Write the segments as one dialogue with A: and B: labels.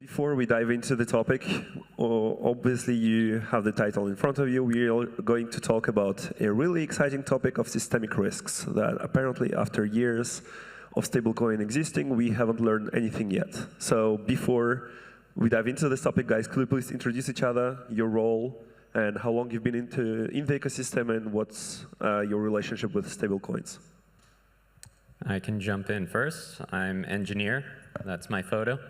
A: Before we dive into the topic, obviously you have the title in front of you. We are going to talk about a really exciting topic of systemic risks that apparently after years of stablecoin existing, we haven't learned anything yet. So before we dive into this topic, guys, could you please introduce each other, your role, and how long you've been in the ecosystem, and what's your relationship with stablecoins?
B: I can jump in first. I'm engineer. That's my photo.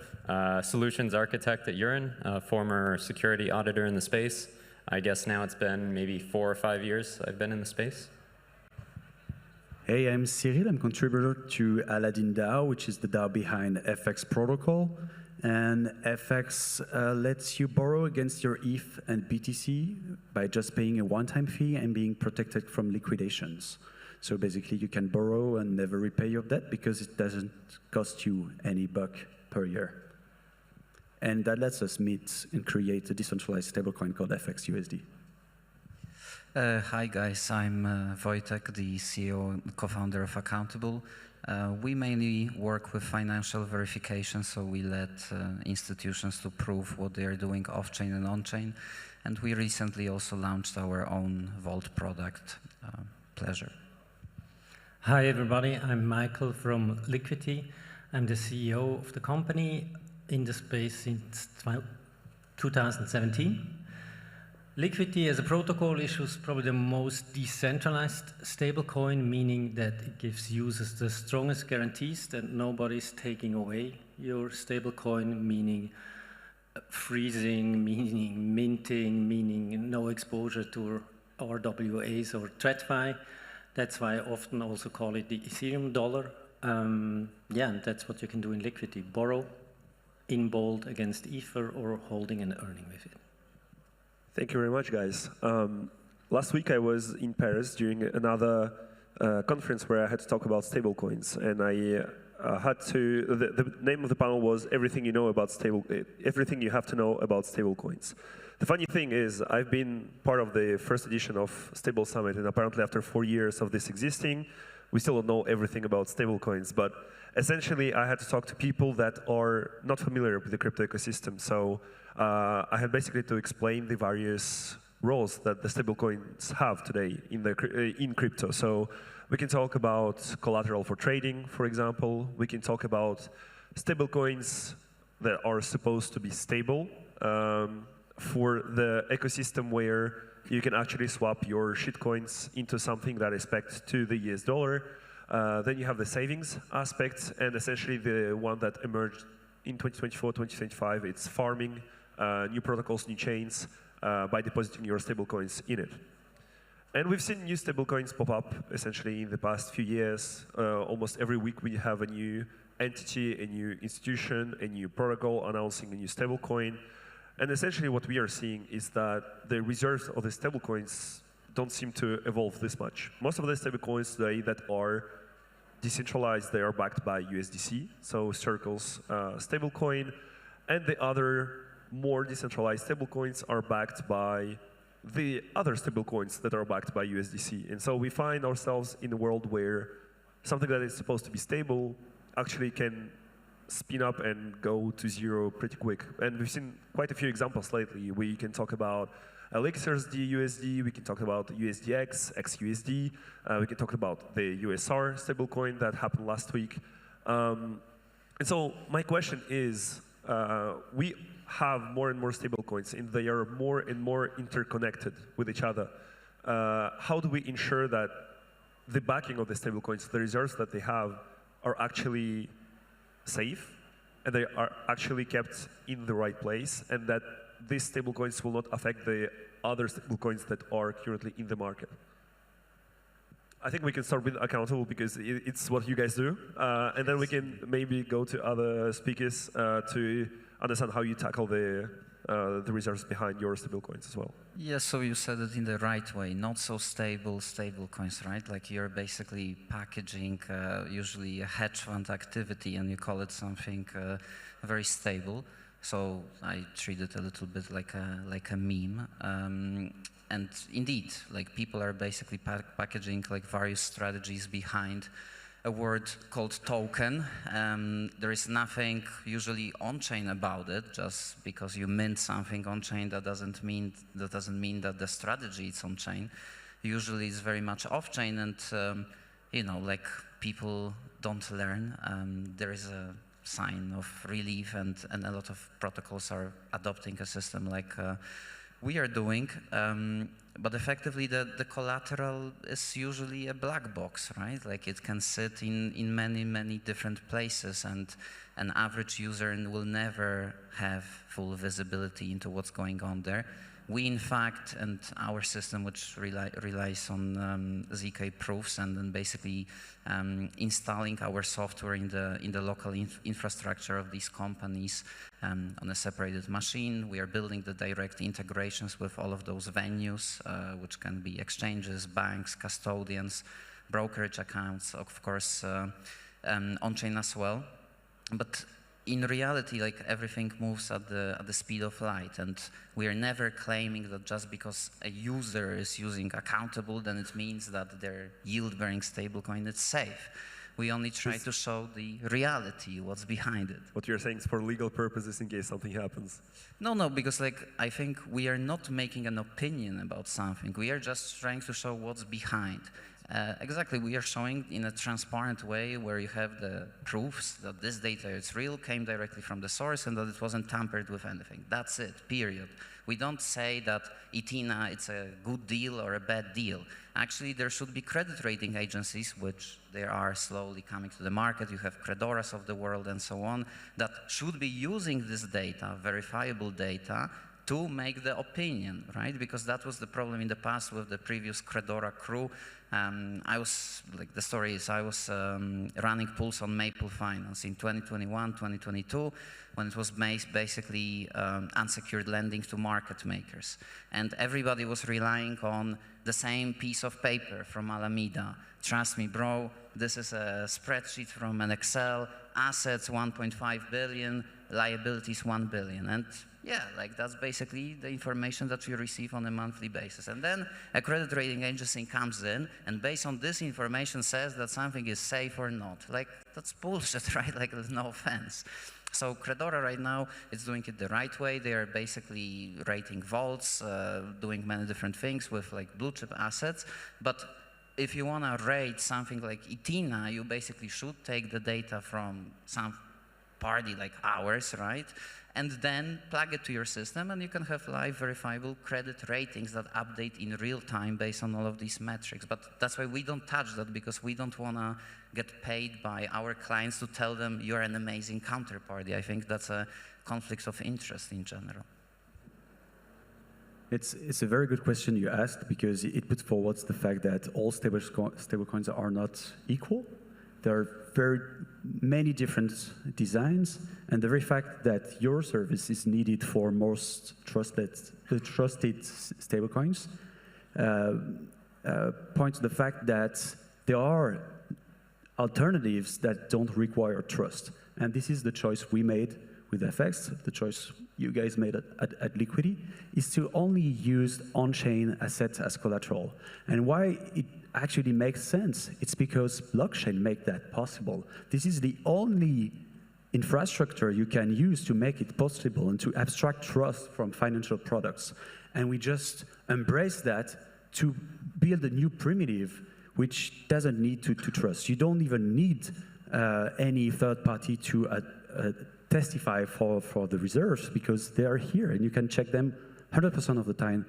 B: Solutions architect at Yearn, former security auditor in the space. I guess now it's been maybe 4 or 5 years I've been in the space.
C: Hey, I'm Cyrille. I'm contributor to Aladdin DAO, which is the DAO behind FX protocol. And FX lets you borrow against your ETH and BTC by just paying a one-time fee and being protected from liquidations. So basically, you can borrow and never repay your debt because it doesn't cost you any buck per year. And that lets us meet and create a decentralized stablecoin called FXUSD.
D: Hi guys, I'm Wojtek, the CEO and co-founder of Accountable. We mainly work with financial verification, so we let institutions to prove what they are doing off-chain and on-chain. And we recently also launched our own Vault product. Pleasure.
E: Hi everybody, I'm Michael from Liquity. I'm the CEO of the company in the space since 2017. Liquity as a protocol issues probably the most decentralized stablecoin, meaning that it gives users the strongest guarantees that nobody's taking away your stablecoin, meaning freezing, meaning minting, meaning no exposure to RWAs or TradFi. That's why I often also call it the Ethereum dollar. Yeah, and that's what you can do in Liquity. Borrow in bold against Ether or holding and earning with it.
A: Thank you very much, guys. Last week I was in Paris during another conference where I had to talk about stablecoins, and I had to. The name of the panel was "Everything You Know About Everything You Have to Know About Stablecoins." The funny thing is, I've been part of the first edition of Stable Summit, and apparently after 4 years of this existing, we still don't know everything about stablecoins. But essentially, I had to talk to people that are not familiar with the crypto ecosystem. So I had basically to explain the various roles that the stablecoins have today in crypto. So we can talk about collateral for trading, for example. We can talk about stablecoins that are supposed to be stable. For the ecosystem where you can actually swap your shitcoins into something that is pegged to the US dollar. Then you have the savings aspect, and essentially the one that emerged in 2024, 2025, it's farming new protocols, new chains by depositing your stablecoins in it. And we've seen new stablecoins pop up essentially in the past few years. Almost every week we have a new entity, a new institution, a new protocol announcing a new stablecoin. And essentially what we are seeing is that the reserves of the stablecoins don't seem to evolve this much. Most of the stablecoins today that are decentralized, they are backed by USDC, so Circle's stablecoin, and the other more decentralized stablecoins are backed by the other stablecoins that are backed by USDC. And so we find ourselves in a world where something that is supposed to be stable actually can spin up and go to zero pretty quick. And we've seen quite a few examples lately. We can talk about Elixir's USD, we can talk about USDX, XUSD, we can talk about the USR stablecoin that happened last week. And so my question is, we have more and more stablecoins, and they are more and more interconnected with each other. How do we ensure that the backing of the stablecoins, the reserves that they have, are actually safe, and they are actually kept in the right place, and that these stablecoins will not affect the other stablecoins that are currently in the market? I think we can start with Accountable because it's what you guys do, and then we can maybe go to other speakers to understand how you tackle the reserves behind your stablecoins as well.
D: Yeah, so you said it in the right way. Not so stable stablecoins, right? Like you're basically packaging usually a hedge fund activity, and you call it something very stable. So I treat it a little bit like a meme. And indeed, like people are basically packaging like various strategies behind a word called token. There is nothing usually on-chain about it. Just because you mint something on-chain, that doesn't mean that the strategy is on-chain. Usually it's very much off-chain, and you know, like, people don't learn. There is a sign of relief, and a lot of protocols are adopting a system like we are doing. But effectively, the collateral is usually a black box, right? Like, it can sit in many, many different places, and an average user will never have full visibility into what's going on there. We, in fact, and our system, which relies on ZK proofs, and then basically installing our software in the local infrastructure of these companies on a separated machine. We are building the direct integrations with all of those venues, which can be exchanges, banks, custodians, brokerage accounts, of course, on-chain as well. But in reality, like, everything moves at the speed of light, and we are never claiming that just because a user is using accountable, then it means that their yield-bearing stablecoin is safe. We only try to show the reality, what's behind it.
A: What you're saying is for legal purposes in case something happens.
D: No, because, like, I think we are not making an opinion about something. We are just trying to show what's behind. Exactly, we are showing in a transparent way where you have the proofs that this data is real, came directly from the source, and that it wasn't tampered with anything. That's it, period. We don't say that Etina, it's a good deal or a bad deal. Actually, there should be credit rating agencies, which they are slowly coming to the market. You have Credoras of the world and so on, that should be using this data, verifiable data, to make the opinion, right? Because that was the problem in the past with the previous Credora crew. I was, like, the story is, I was running pools on Maple Finance in 2021, 2022, when it was basically unsecured lending to market makers. And everybody was relying on the same piece of paper from Alameda. Trust me, bro, this is a spreadsheet from an Excel, assets 1.5 billion, liabilities 1 billion. And yeah, like, that's basically the information that you receive on a monthly basis. And then a credit rating agency comes in, and based on this information says that something is safe or not. Like, that's bullshit, right? Like, there's no offense. So Credora right now is doing it the right way. They are basically rating vaults, doing many different things with, like, blue chip assets. But if you want to rate something like Etina, you basically should take the data from some party like ours, right? And then plug it to your system, and you can have live verifiable credit ratings that update in real time based on all of these metrics. But that's why we don't touch that, because we don't want to get paid by our clients to tell them you're an amazing counterparty. I think that's a conflict of interest in general.
C: It's a very good question you asked, because it puts forward the fact that all stablecoins are not equal. There are very many different designs, and the very fact that your service is needed for most trusted stablecoins points to the fact that there are alternatives that don't require trust. And this is the choice we made with FX, the choice you guys made at Liquity, is to only use on-chain assets as collateral. And why it actually makes sense, it's because blockchain make that possible. This is the only infrastructure you can use to make it possible and to abstract trust from financial products. And we just embrace that to build a new primitive which doesn't need to trust. You don't even need any third party to testify for the reserves, because they are here and you can check them 100% of the time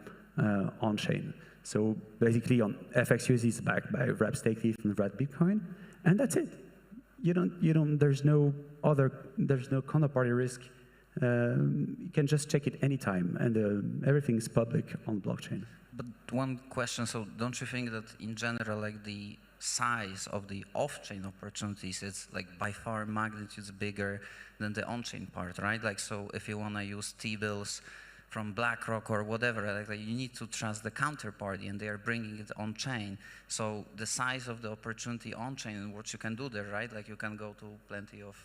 C: on-chain. So basically on FXUSD is backed by Wrap Stake and Wrap Bitcoin, and that's it. There's no counterparty risk. You can just check it anytime, and everything is public on blockchain.
D: But one question, so don't you think that in general, like, the size of the off-chain opportunities is, like, by far magnitudes bigger than the on-chain part, right? Like, so if you want to use T-bills from BlackRock or whatever, like, you need to trust the counterparty, and they are bringing it on-chain. So the size of the opportunity on-chain and what you can do there, right? Like, you can go to plenty of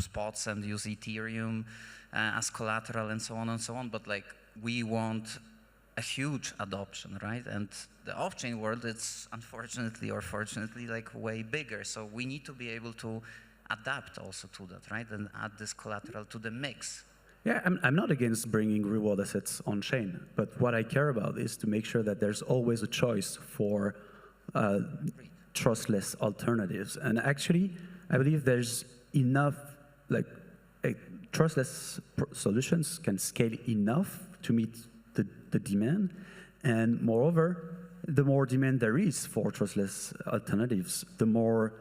D: spots and use Ethereum as collateral and so on and so on. But, like, we want a huge adoption, right? And the off-chain world, it's unfortunately or fortunately like way bigger. So we need to be able to adapt also to that, right? And add this collateral to the mix.
C: Yeah, I'm not against bringing reward assets on chain, but what I care about is to make sure that there's always a choice for trustless alternatives. And actually, I believe there's enough, like, trustless solutions can scale enough to meet the demand. And moreover, the more demand there is for trustless alternatives, the more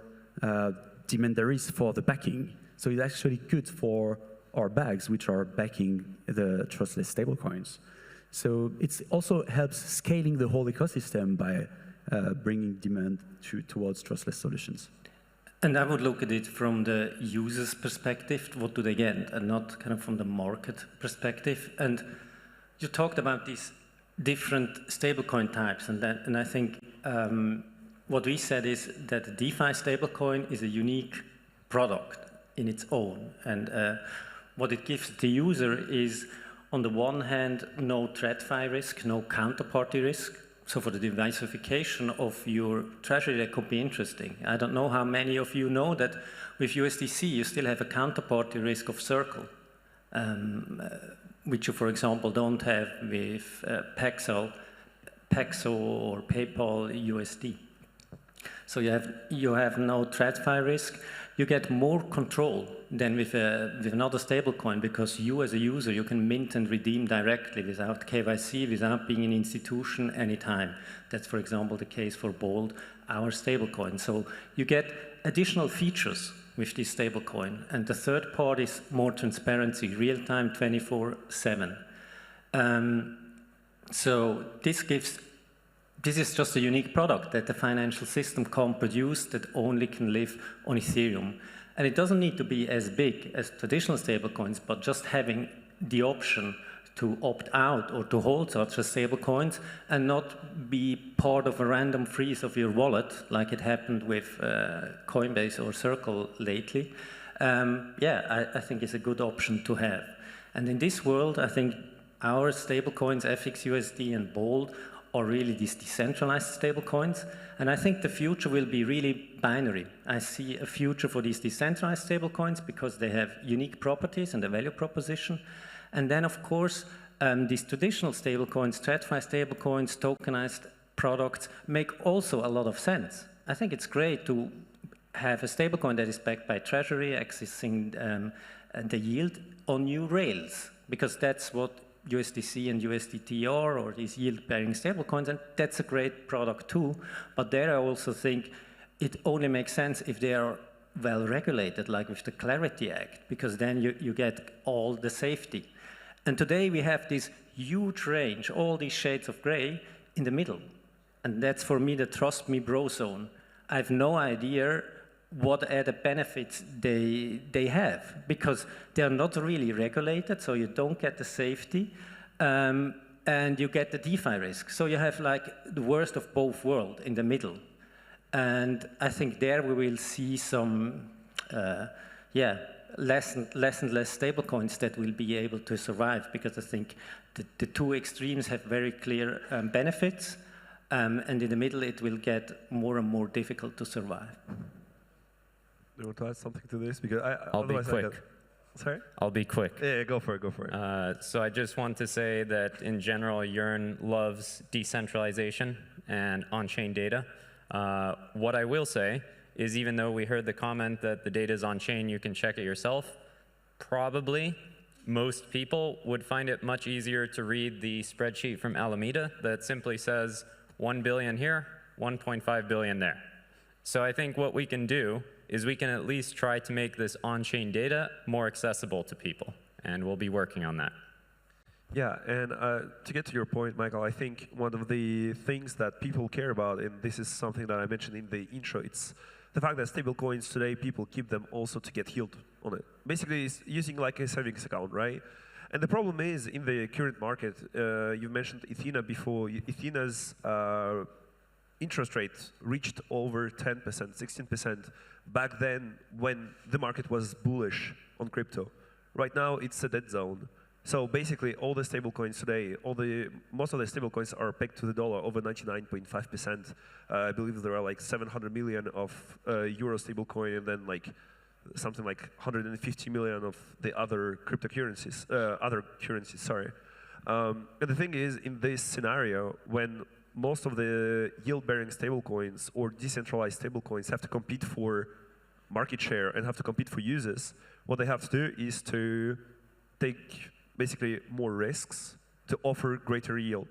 C: demand there is for the backing. So it's actually good for our bags, which are backing the trustless stablecoins. So it also helps scaling the whole ecosystem by bringing demand towards trustless solutions.
E: And I would look at it from the user's perspective, what do they get, and not kind of from the market perspective. And you talked about these different stablecoin types, and I think what we said is that the DeFi stablecoin is a unique product in its own. And what it gives the user is, on the one hand, no TradFi risk, no counterparty risk. So for the diversification of your treasury, that could be interesting. I don't know how many of you know that with USDC, you still have a counterparty risk of Circle, which you, for example, don't have with Paxo or PayPal USD. So you have no TradFi risk. You get more control than with another stablecoin, because you as a user, you can mint and redeem directly without KYC, without being an institution anytime. That's, for example, the case for Bold, our stablecoin. So you get additional features with this stablecoin. And the third part is more transparency, real-time 24/7. So this is just a unique product that the financial system can't produce, that only can live on Ethereum. And it doesn't need to be as big as traditional stablecoins, but just having the option to opt out or to hold such as stablecoins and not be part of a random freeze of your wallet, like it happened with Coinbase or Circle lately. I think it's a good option to have. And in this world, I think our stablecoins, FXUSD and Bold, are really these decentralized stablecoins. And I think the future will be really binary. I see a future for these decentralized stablecoins because they have unique properties and a value proposition. And then, of course, these traditional stablecoins, TradFi stablecoins, tokenized products, make also a lot of sense. I think it's great to have a stablecoin that is backed by Treasury, accessing the yield on new rails, because that's what USDC and USDT are, or these yield-bearing stablecoins, and that's a great product too. But there I also think it only makes sense if they are well regulated, like with the Clarity Act, because then you get all the safety. And today we have this huge range, all these shades of gray in the middle. And that's for me the trust me bro zone. I have no idea what added benefits they have, because they are not really regulated, so you don't get the safety, and you get the DeFi risk. So you have like the worst of both worlds in the middle. And I think there we will see some, less and less stablecoins that will be able to survive, because I think the two extremes have very clear benefits, and in the middle it will get more and more difficult to survive.
A: Do you want to add something to this? Because
B: I'll be quick.
A: Sorry?
B: I'll be quick.
A: Yeah, go for it.
B: So I just want to say that in general, Yearn loves decentralization and on-chain data. What I will say is, even though we heard the comment that the data is on-chain, you can check it yourself, probably most people would find it much easier to read the spreadsheet from Alameda that simply says 1 billion here, 1.5 billion there. So I think what we can do is we can at least try to make this on-chain data more accessible to people, and we'll be working on that.
A: Yeah, and to get to your point, Michael, I think one of the things that people care about, and this is something that I mentioned in the intro, it's the fact that stablecoins today, people keep them also to get yield on it. Basically, it's using like a savings account, right? And the problem is, in the current market, you mentioned Ethena before. Ethena's interest rate reached over 10%, 16% back then when the market was bullish on crypto. Right now, it's a dead zone. So basically, all the stablecoins today, most of the stablecoins are pegged to the dollar over 99.5%. I believe there are like 700 million of euro stablecoin, and then like something like 150 million of the other cryptocurrencies, sorry. And the thing is, in this scenario, when most of the yield-bearing stablecoins or decentralized stablecoins have to compete for market share and have to compete for users, what they have to do is to take basically more risks to offer greater yield.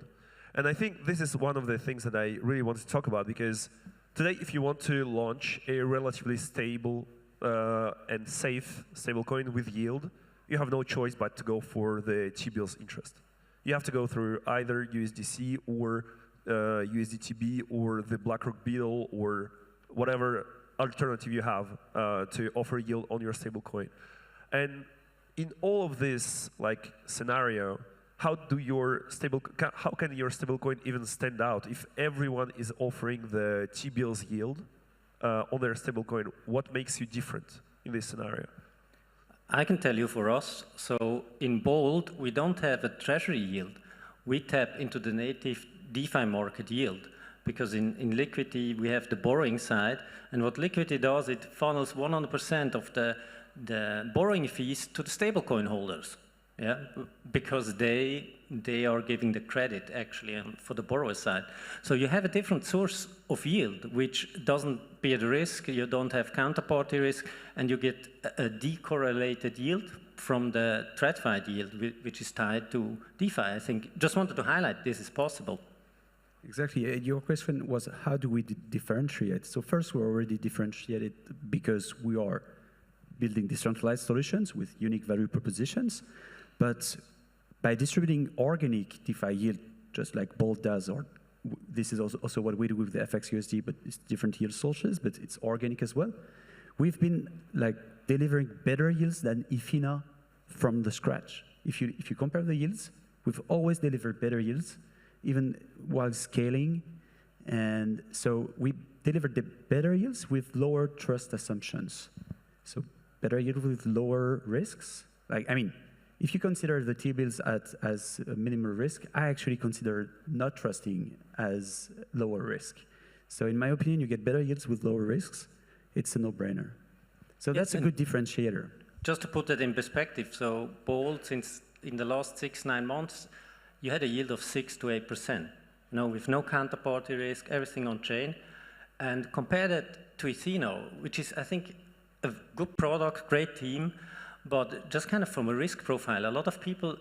A: And I think this is one of the things that I really want to talk about, because today, if you want to launch a relatively stable and safe stablecoin with yield, you have no choice but to go for the T-bills interest. You have to go through either USDC or USDTB or the BlackRock Beetle or whatever alternative you have to offer yield on your stablecoin. And in all of this like scenario, how can your stablecoin even stand out if everyone is offering the T-bills yield on their stablecoin? What makes you different in this scenario?
E: I can tell you for us, so in Bold, we don't have a treasury yield. We tap into the native DeFi market yield, because in Liquity, we have the borrowing side, and what Liquity does, it funnels 100% of the borrowing fees to the stablecoin holders, yeah, because they are giving the credit actually for the borrower side. So you have a different source of yield, which doesn't bear the risk, you don't have counterparty risk, and you get a decorrelated yield from the TradFi yield, which is tied to DeFi. I think, just wanted to highlight this is possible.
C: Exactly. Your question was, how do we differentiate? So first, we're already differentiated because we are building decentralized solutions with unique value propositions. But by distributing organic DeFi yield, just like Bolt does, or this is also what we do with the FXUSD, but it's different yield sources, but it's organic as well. We've been like delivering better yields than Ifina from the scratch. If you compare the yields, we've always delivered better yields, even while scaling. And so we delivered the better yields with lower trust assumptions. So better yield with lower risks. Like, I mean, if you consider the T-bills as a minimum risk, I actually consider not trusting as lower risk. So in my opinion, you get better yields with lower risks. It's a no-brainer. So that's a good differentiator.
E: Just to put that in perspective, so Bold, since in the last 6-9 months, you had a yield of 6 to 8%. No, with no counterparty risk, everything on chain. And compare that to Ethino, which is, I think, a good product, great team, but just kind of from a risk profile, a lot of people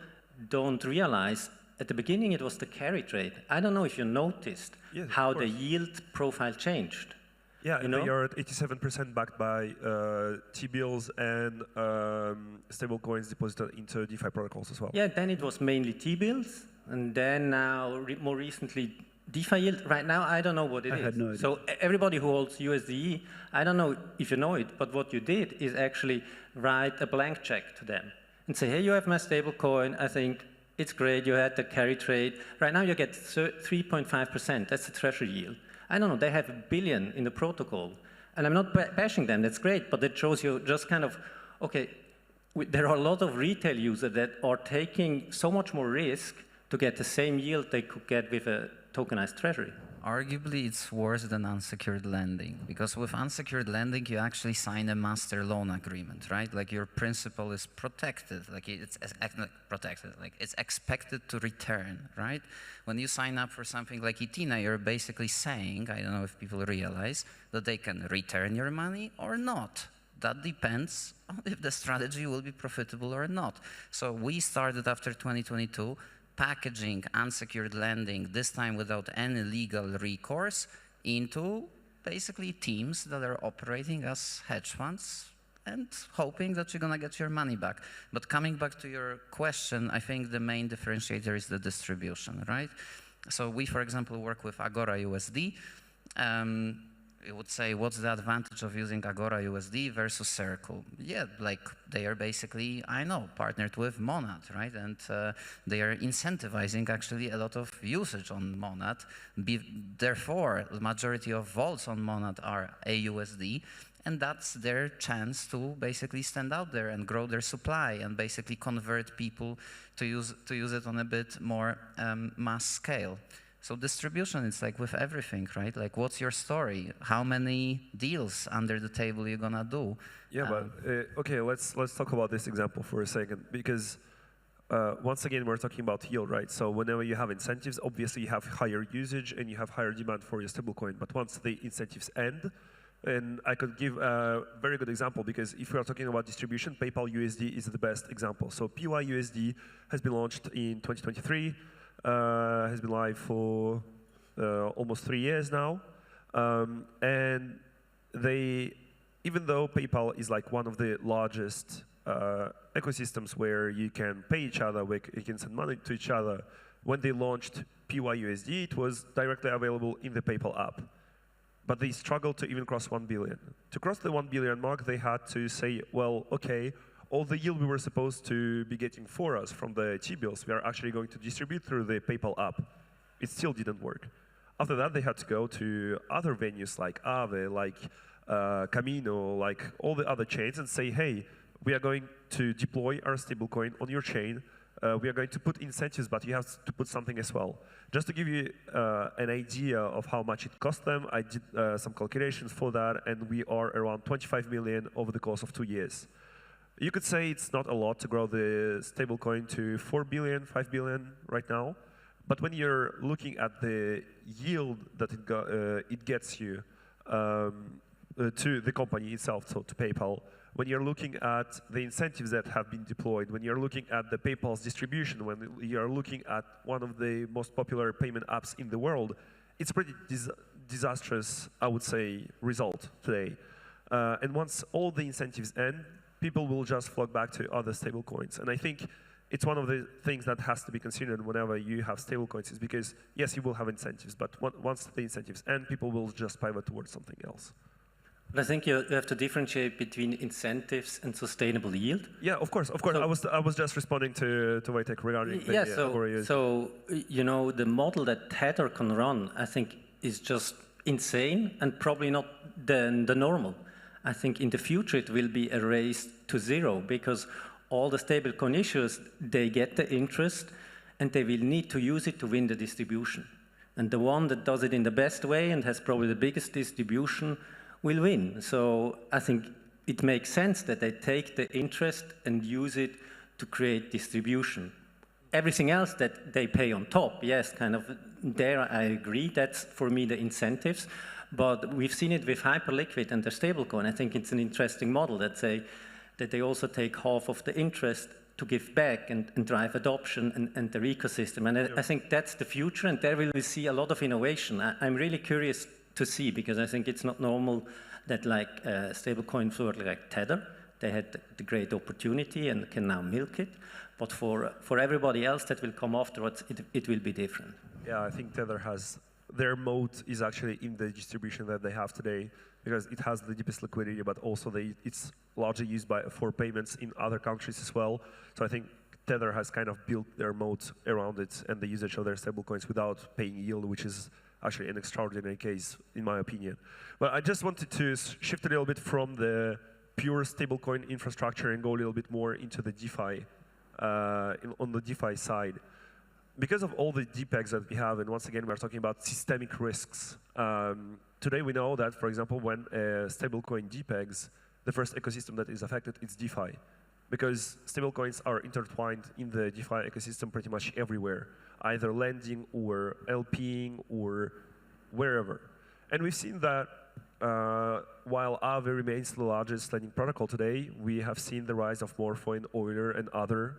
E: don't realize at the beginning it was the carry trade. I don't know if you noticed how the yield profile changed.
A: Yeah, and they are at 87% backed by T-bills and stablecoins deposited into DeFi protocols as well.
E: Yeah, then it was mainly T-bills, and then now, more recently, DeFi yield. Right now, I don't know what it is.
C: I had no idea.
E: So everybody who holds USDE, I don't know if you know it, but what you did is actually write a blank check to them and say, hey, you have my stablecoin. I think it's great. You had the carry trade. Right now, you get 3.5%. That's the treasury yield. I don't know, they have $1 billion in the protocol. And I'm not bashing them, that's great, but it shows you just kind of, okay, there are a lot of retail users that are taking so much more risk to get the same yield they could get with a tokenized treasury.
D: Arguably, it's worse than unsecured lending, because with unsecured lending, you actually sign a master loan agreement, right? Like your principal is protected, like it's protected, like it's expected to return, right? When you sign up for something like Ethina, you're basically saying, I don't know if people realize, that they can return your money or not. That depends on if the strategy will be profitable or not. So we started after 2022, packaging unsecured lending, this time without any legal recourse, into basically teams that are operating as hedge funds and hoping that you're going to get your money back. But coming back to your question, I think the main differentiator is the distribution, right? So we, for example, work with Agora USD. You would say, what's the advantage of using Agora USD versus Circle? Yeah, like they are basically, I know, partnered with Monad, right? And they are incentivizing actually a lot of usage on Monad. Therefore, the majority of vaults on Monad are AUSD. and that's their chance to basically stand out there and grow their supply and basically convert people to use it on a bit more mass scale. So distribution, it's like with everything, right? Like, what's your story? How many deals under the table you're gonna do?
A: Yeah, but okay, let's talk about this example for a second, because once again, we're talking about yield, right? So whenever you have incentives, obviously you have higher usage and you have higher demand for your stablecoin. But once the incentives end, and I could give a very good example, because if we are talking about distribution, PayPal USD is the best example. So PYUSD has been launched in 2023, has been live for almost 3 years now. And even though PayPal is like one of the largest ecosystems where you can pay each other, where you can send money to each other, when they launched PYUSD, it was directly available in the PayPal app. But they struggled to even cross 1 billion. To cross the 1 billion mark, they had to say, well, okay, all the yield we were supposed to be getting for us from the T-bills, we are actually going to distribute through the PayPal app. It still didn't work. After that, they had to go to other venues like Aave, like Camino, like all the other chains, and say, hey, we are going to deploy our stablecoin on your chain. We are going to put incentives, but you have to put something as well. Just to give you an idea of how much it cost them, I did some calculations for that, and we are around 25 million over the course of 2 years. You could say it's not a lot to grow the stablecoin to 4 billion, 5 billion right now, but when you're looking at the yield that it gets you to the company itself, so to PayPal, when you're looking at the incentives that have been deployed, when you're looking at the PayPal's distribution, when you're looking at one of the most popular payment apps in the world, it's pretty disastrous, I would say, result today. And once all the incentives end, people will just flock back to other stablecoins. And I think it's one of the things that has to be considered whenever you have stablecoins, is because, yes, you will have incentives, but once the incentives end, people will just pivot towards something else.
E: But I think you have to differentiate between incentives and sustainable yield.
A: Yeah, of course. So, I was just responding to Wojtek regarding the
E: so you know, the model that Tether can run, I think, is just insane and probably not the normal. I think in the future it will be a race to zero, because all the stablecoin issuers, they get the interest and they will need to use it to win the distribution. And the one that does it in the best way and has probably the biggest distribution will win. So I think it makes sense that they take the interest and use it to create distribution. Everything else that they pay on top, yes, kind of there I agree, that's for me the incentives. But we've seen it with Hyperliquid and their stablecoin. I think it's an interesting model that they also take half of the interest to give back and drive adoption and their ecosystem. And I think that's the future, and there we will see a lot of innovation. I'm really curious to see, because I think it's not normal that like stablecoin for like Tether, they had the great opportunity and can now milk it. But for everybody else that will come afterwards, it will be different.
A: Yeah, I think Tether has, their moat is actually in the distribution that they have today, because it has the deepest liquidity, but also it's largely used for payments in other countries as well. So I think Tether has kind of built their moat around it and the usage of their stablecoins without paying yield, which is actually an extraordinary case, in my opinion. But I just wanted to shift a little bit from the pure stablecoin infrastructure and go a little bit more into the DeFi, on the DeFi side. Because of all the DPEGs that we have, and once again, we're talking about systemic risks. Today we know that, for example, when stablecoin DPEGs, the first ecosystem that is affected is DeFi. Because stablecoins are intertwined in the DeFi ecosystem pretty much everywhere, either lending or LPing or wherever. And we've seen that while Aave remains the largest lending protocol today, we have seen the rise of Morpho and Euler and other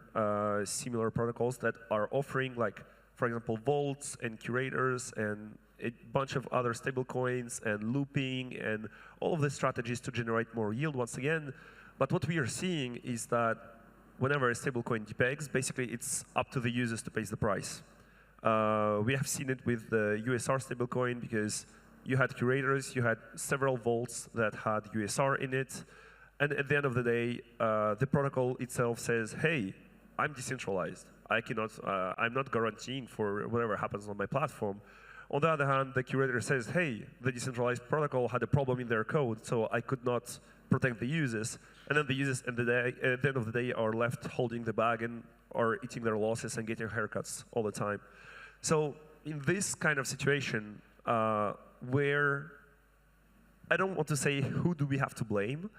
A: similar protocols that are offering, like, for example, vaults and curators and a bunch of other stablecoins and looping and all of the strategies to generate more yield once again. But what we are seeing is that whenever a stablecoin depegs, basically it's up to the users to pay the price. We have seen it with the USR stablecoin, because you had curators, you had several vaults that had USR in it, and at the end of the day, the protocol itself says, hey, I'm decentralized. I'm not guaranteeing for whatever happens on my platform. On the other hand, the curator says, hey, the decentralized protocol had a problem in their code, so I could not protect the users. And then the users at the end of the day are left holding the bag and are eating their losses and getting haircuts all the time. So in this kind of situation, where I don't want to say who do we have to blame,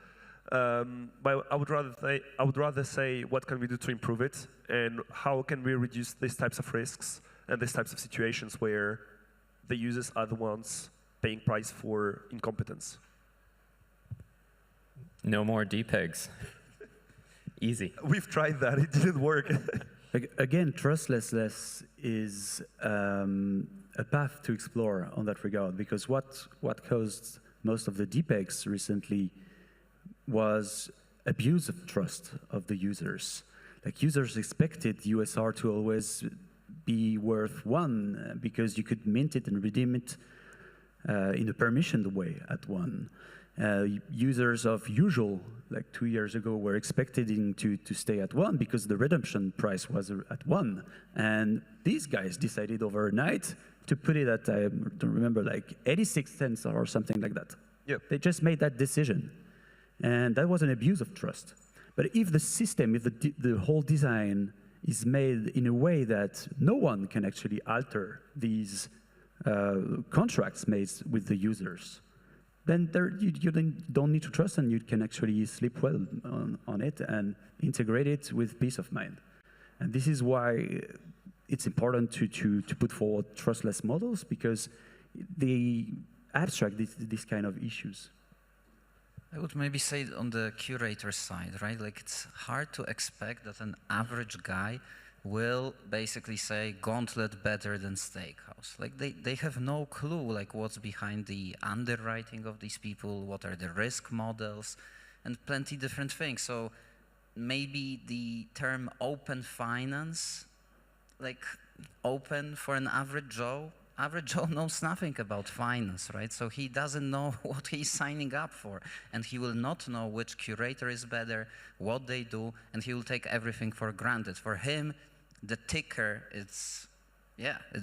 A: but I would rather say what can we do to improve it, and how can we reduce these types of risks and these types of situations where the users are the ones paying price for incompetence.
B: No more DPEGs. Easy.
A: We've tried that, it didn't work.
C: Again, trustlessness is a path to explore on that regard, because what caused most of the DPEGs recently was abuse of trust of the users. Like, users expected USR to always be worth 1 because you could mint it and redeem it in a permissioned way at 1. Users of usual, like 2 years ago, were expecting to stay at 1 because the redemption price was at 1. And these guys decided overnight to put it at, I don't remember, like 86 cents or something like that.
A: Yep.
C: They just made that decision. And that was an abuse of trust. But if the system, if the whole design is made in a way that no one can actually alter these contracts made with the users, then you don't need to trust, and you can actually sleep well on it and integrate it with peace of mind. And this is why it's important to put forward trustless models, because they abstract these kind of issues.
D: I would maybe say on the curator side, right? Like, it's hard to expect that an average guy will basically say Gauntlet better than Stakehouse. Like, they have no clue like what's behind the underwriting of these people, what are the risk models, and plenty different things. So maybe the term open finance, like open for an average Joe. Average Joe knows nothing about finance, right? So he doesn't know what he's signing up for, and he will not know which curator is better, what they do, and he will take everything for granted. For him, the ticker, it's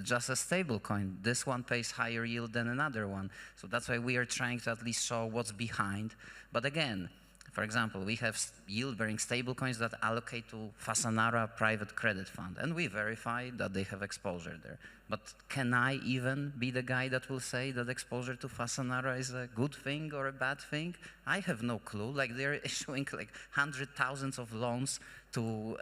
D: just a stable coin. This one pays higher yield than another one. So that's why we are trying to at least show what's behind. But again, for example, we have yield-bearing stablecoins that allocate to Fasanara private credit fund, and we verify that they have exposure there. But can I even be the guy that will say that exposure to Fasanara is a good thing or a bad thing? I have no clue. Like, they're issuing like hundreds of thousands of loans to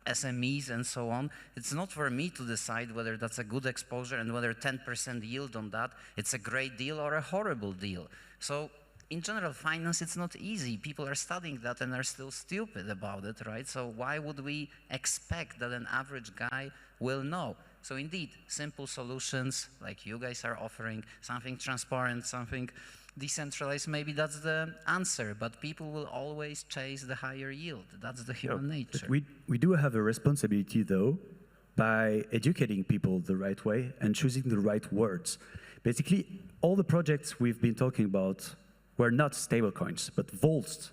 D: SMEs and so on. It's not for me to decide whether that's a good exposure and whether 10% yield on that, it's a great deal or a horrible deal. So in general finance, it's not easy. People are studying that and are still stupid about it, right? So why would we expect that an average guy will know? So indeed, simple solutions like you guys are offering, something transparent, something decentralized, maybe that's the answer, but people will always chase the higher yield. That's the human nature.
C: We do have a responsibility, though, by educating people the right way and choosing the right words. Basically, all the projects we've been talking about were not stablecoins, but vaults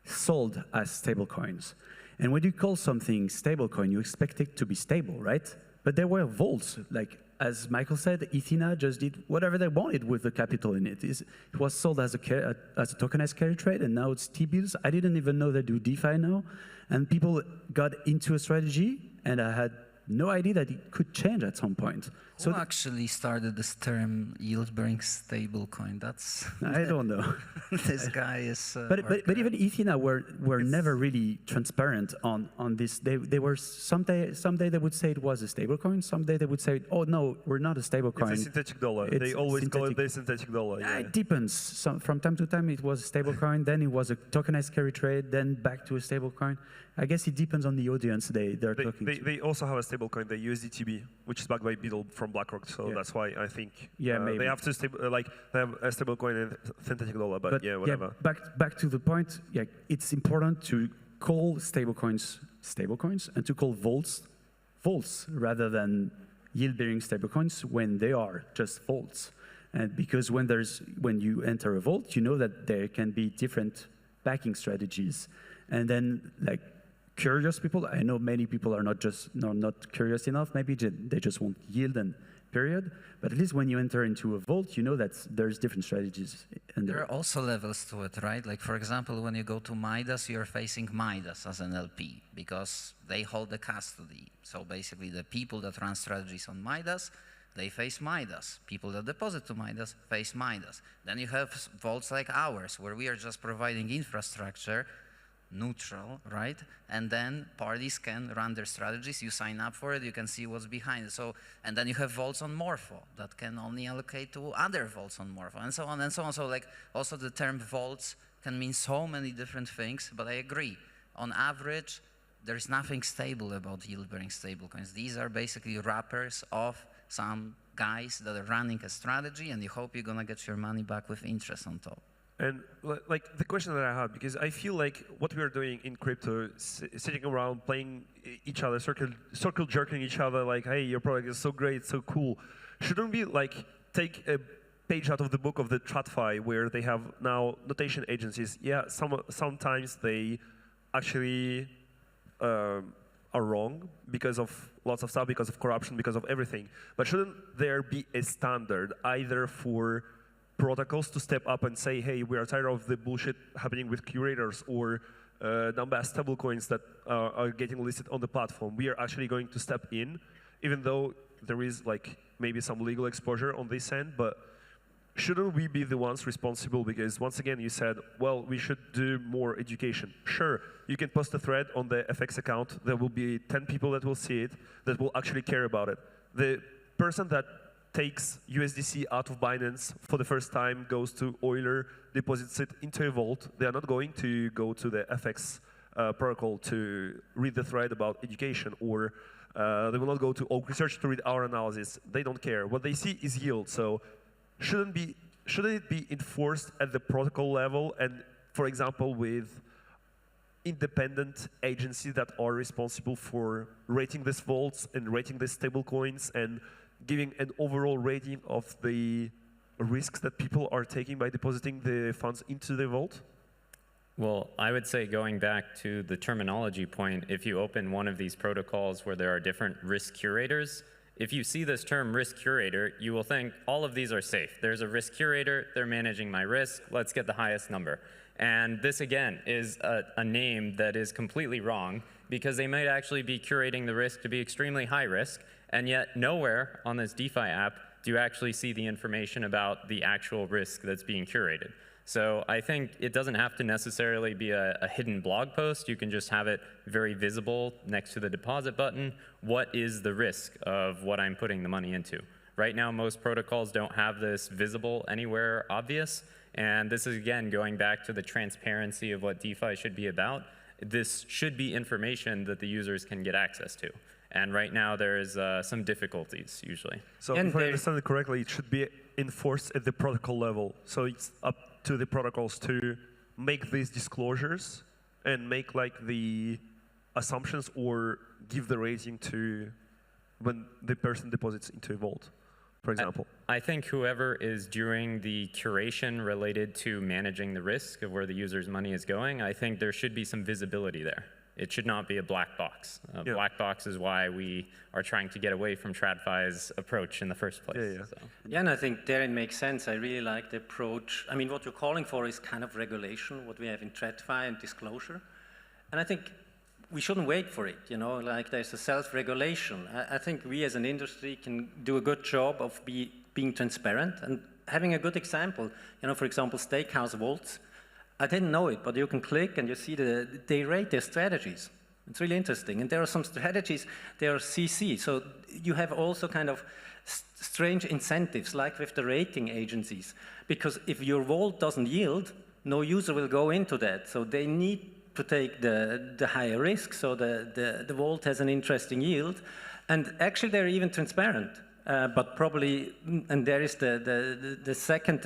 C: sold as stablecoins. And when you call something stablecoin, you expect it to be stable, right? But there were vaults. Like, as Michael said, Ethena just did whatever they wanted with the capital in it. It was sold as a tokenized carry trade, and now it's T-bills. I didn't even know they do DeFi now. And people got into a strategy, and I had no idea that it could change at some point.
D: Who actually started this term yield-bearing stablecoin? That's
C: I don't know.
D: This guy is.
C: But even Ethena were never really transparent on this. They were someday they would say it was a stablecoin. Someday they would say, oh no, we're not a stablecoin.
A: It's a synthetic dollar. They always call it the synthetic dollar. Yeah.
C: It depends. From time to time it was a stablecoin. Then it was a tokenized carry trade. Then back to a stablecoin. I guess it depends on the audience they're talking to.
A: They also have a stablecoin, the USDTB, which is backed by Beetle from BlackRock. So that's why I think
C: maybe
A: they have to they have a stablecoin and synthetic dollar. But yeah, whatever.
C: Yeah, back to the point. Yeah, it's important to call stablecoins and to call vaults rather than yield-bearing stablecoins when they are just vaults. And because when you enter a vault, you know that there can be different backing strategies, and then like curious people. I know many people are not curious enough. Maybe they just want yield and period. But at least when you enter into a vault, you know that there's different strategies in there.
D: There are also levels to it, right? Like, for example, when you go to Midas, you're facing Midas as an LP because they hold the custody. So basically, the people that run strategies on Midas, they face Midas. People that deposit to Midas face Midas. Then you have vaults like ours, where we are just providing infrastructure, neutral, right? And then parties can run their strategies. You sign up for it, you can see what's behind it. So, and then you have vaults on Morpho that can only allocate to other vaults on Morpho, and so on and so on. So like, also the term vaults can mean so many different things, but I agree. On average, there's nothing stable about yield-bearing stablecoins. These are basically wrappers of some guys that are running a strategy, and you hope you're gonna get your money back with interest on top.
A: And like the question that I have, because I feel like what we are doing in crypto, sitting around playing each other, circle jerking each other, like, hey, your product is so great, so cool. Shouldn't we like take a page out of the book of the TradFi, where they have now notation agencies? Yeah, sometimes they actually are wrong because of lots of stuff, because of corruption, because of everything. But shouldn't there be a standard either for protocols to step up and say, hey, we are tired of the bullshit happening with curators or dumbass stablecoins that are getting listed on the platform? We are actually going to step in, even though there is like maybe some legal exposure on this end, but shouldn't we be the ones responsible? Because once again, you said, well, we should do more education. Sure, you can post a thread on the FX account. There will be 10 people that will see it, that will actually care about it. The person that takes USDC out of Binance for the first time, goes to Euler, deposits it into a vault. They are not going to go to the FX protocol to read the thread about education, or they will not go to Oak Research to read our analysis. They don't care. What they see is yield. So shouldn't it be enforced at the protocol level, and for example with independent agencies that are responsible for rating these vaults and rating these stablecoins and giving an overall rating of the risks that people are taking by depositing the funds into the vault?
B: Well, I would say, going back to the terminology point, if you open one of these protocols where there are different risk curators, if you see this term risk curator, you will think all of these are safe. There's a risk curator, they're managing my risk, let's get the highest number. And this, again, is a name that is completely wrong, because they might actually be curating the risk to be extremely high risk, and yet nowhere on this DeFi app do you actually see the information about the actual risk that's being curated. So I think it doesn't have to necessarily be a hidden blog post. You can just have it very visible next to the deposit button. What is the risk of what I'm putting the money into? Right now, most protocols don't have this visible anywhere obvious. And this is, again, going back to the transparency of what DeFi should be about. This should be information that the users can get access to. And right now, there's some difficulties, usually.
A: So if I understand it correctly, it should be enforced at the protocol level. So it's up to the protocols to make these disclosures and make like the assumptions or give the rating to when the person deposits into a vault, for example.
B: I think whoever is doing the curation related to managing the risk of where the user's money is going, I think there should be some visibility there. It should not be a black box. Black box is why we are trying to get away from TradFi's approach in the first place. So.
E: Yeah, and I think there it makes sense. I really like the approach. I mean, what you're calling for is kind of regulation, what we have in TradFi and disclosure. And I think we shouldn't wait for it, you know, like there's a self-regulation. I think we as an industry can do a good job of being transparent and having a good example. You know, for example, Steakhouse Vaults. I didn't know it, but you can click and you see they rate their strategies. It's really interesting. And there are some strategies, they are CC. So you have also kind of strange incentives, like with the rating agencies. Because if your vault doesn't yield, no user will go into that. So they need to take the higher risk, so the vault has an interesting yield. And actually, they're even transparent. But probably, and there is the second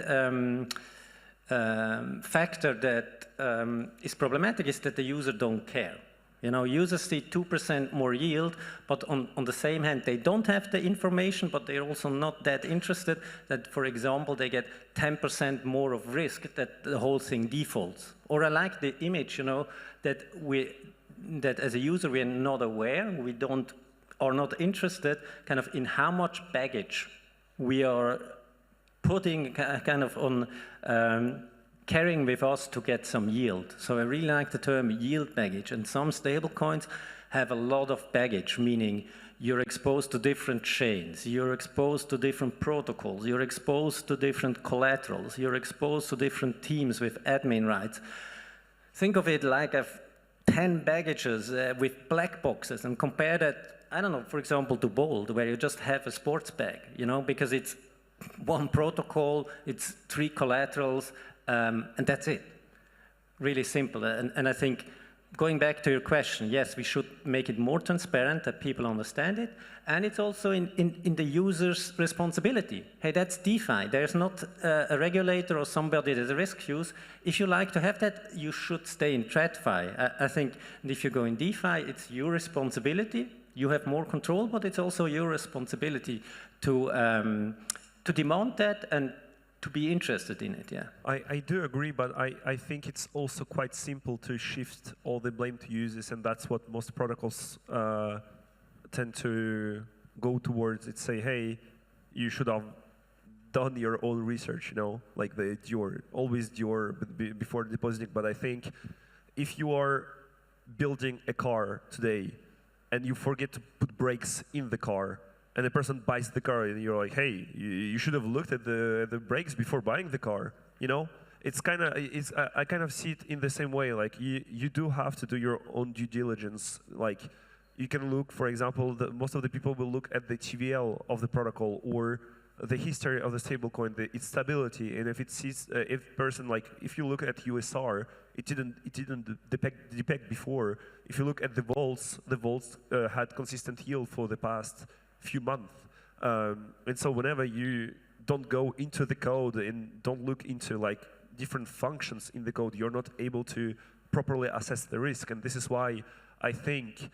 E: factor that is problematic is that the user don't care. You know, users see 2% more yield, but on the same hand, they don't have the information, but they're also not that interested that, for example, they get 10% more of risk that the whole thing defaults. Or I like the image, you know, that as a user, we are not aware, are not interested kind of in how much baggage we are putting kind of on carrying with us to get some yield. So I really like the term yield baggage, and some stablecoins have a lot of baggage, meaning you're exposed to different chains, you're exposed to different protocols, you're exposed to different collaterals, you're exposed to different teams with admin rights. Think of it like 10 baggages with black boxes, and compare that, I don't know, for example, to Bold, where you just have a sports bag, you know, because it's one protocol, it's 3 collaterals, and that's it. Really simple. And I think, going back to your question, yes, we should make it more transparent that people understand it, and it's also in the user's responsibility. Hey, that's DeFi. There's not a regulator or somebody that rescues. If you like to have that, you should stay in TradFi. I think if you go in DeFi, it's your responsibility. You have more control, but it's also your responsibility to demand that and to be interested in it, yeah.
A: I do agree, but I think it's also quite simple to shift all the blame to users, and that's what most protocols tend to go towards. It's say, hey, you should have done your own research, you know, like always before depositing. But I think if you are building a car today and you forget to put brakes in the car, and a person buys the car, and you're like, hey, you should have looked at the brakes before buying the car, you know? I kind of see it in the same way, like you do have to do your own due diligence. Like you can look, for example, most of the people will look at the TVL of the protocol or the history of the stablecoin, its stability, and if it sees, if you look at USR, it didn't depict before. If you look at the vaults had consistent yield for the past few months, and so whenever you don't go into the code and don't look into like different functions in the code, you're not able to properly assess the risk. And this is why I think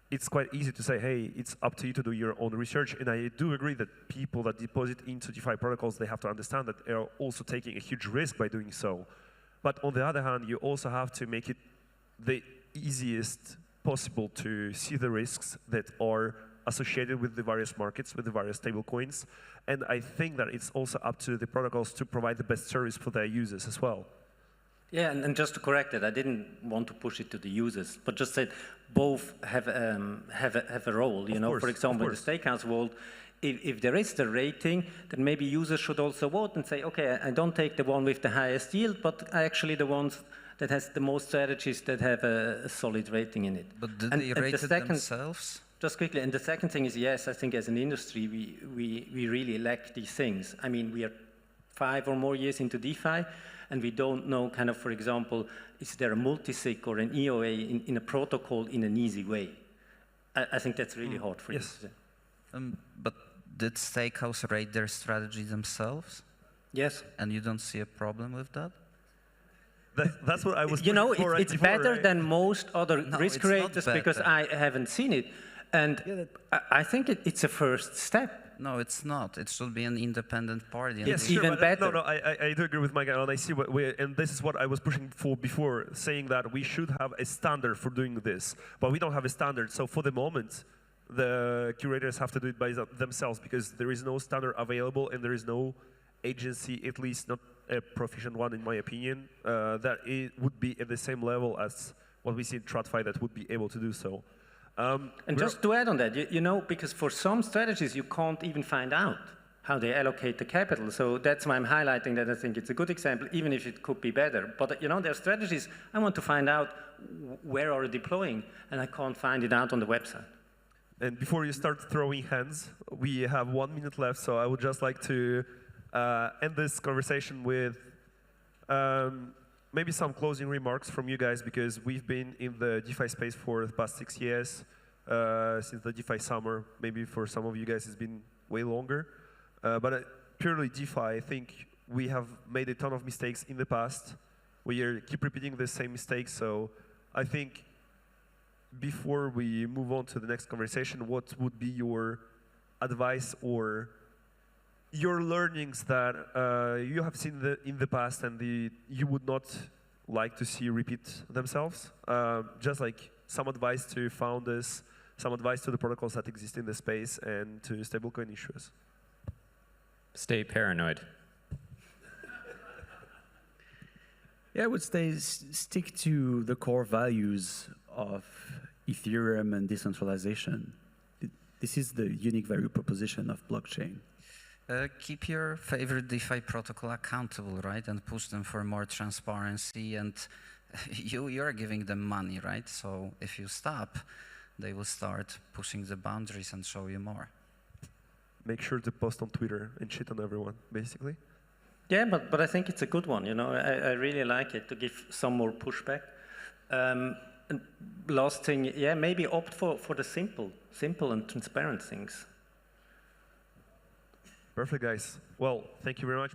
A: it's quite easy to say, hey, it's up to you to do your own research. And I do agree that people that deposit into DeFi protocols, they have to understand that they're also taking a huge risk by doing so. But on the other hand, you also have to make it the easiest possible to see the risks that are associated with the various markets, with the various stablecoins. And I think that it's also up to the protocols to provide the best service for their users as well.
E: Yeah, and just to correct it, I didn't want to push it to the users, but just said both have a role. You know, for example, in the Stakehouse world, if there is the rating, then maybe users should also vote and say, okay, I don't take the one with the highest yield, but actually the ones that has the most strategies that have a solid rating in it.
D: But do they rate it themselves?
E: Just quickly, and the second thing is, yes, I think as an industry, we really lack these things. I mean, we are 5 or more years into DeFi, and we don't know kind of, for example, is there a multisig or an EOA in a protocol in an easy way? I think that's really hard for
A: yes.
E: you.
D: But did Stakehouse rate their strategy themselves?
E: Yes.
D: And you don't see a problem with that?
A: That's what I was.
E: You know, it's better than most other risk raters because I haven't seen it. And I think it's a first step.
D: No, it's not. It should be an independent party.
E: Yes, sure, even better.
A: No, I do agree with Mike, and I see and this is what I was pushing for before, saying that we should have a standard for doing this, but we don't have a standard. So for the moment, the curators have to do it by themselves because there is no standard available, and there is no agency, at least not a proficient one, in my opinion, that it would be at the same level as what we see in TradFi that would be able to do so.
E: And just to add on that, you know, because for some strategies you can't even find out how they allocate the capital. So that's why I'm highlighting that I think it's a good example, even if it could be better. But you know, there are strategies I want to find out where are they deploying, and I can't find it out on the website.
A: And before you start throwing hands, we have 1 minute left, so I would just like to end this conversation with maybe some closing remarks from you guys, because we've been in the DeFi space for the past 6 years, since the DeFi summer. Maybe for some of you guys it's been way longer. But purely DeFi, I think we have made a ton of mistakes in the past. We keep repeating the same mistakes, so I think before we move on to the next conversation, what would be your advice or your learnings that you have seen in the past and you would not like to see repeat themselves? Just like some advice to founders, some advice to the protocols that exist in the space, and to stablecoin issuers.
B: Stay paranoid.
C: Yeah, I would say stick to the core values of Ethereum and decentralization. This is the unique value proposition of blockchain.
D: Keep your favorite DeFi protocol accountable, right? And push them for more transparency. And you're giving them money, right? So if you stop, they will start pushing the boundaries and show you more.
A: Make sure to post on Twitter and shit on everyone, basically.
E: Yeah, but I think it's a good one. You know, I really like it to give some more pushback. And last thing, yeah, maybe opt for the simple and transparent things.
A: Perfect, guys. Well, thank you very much.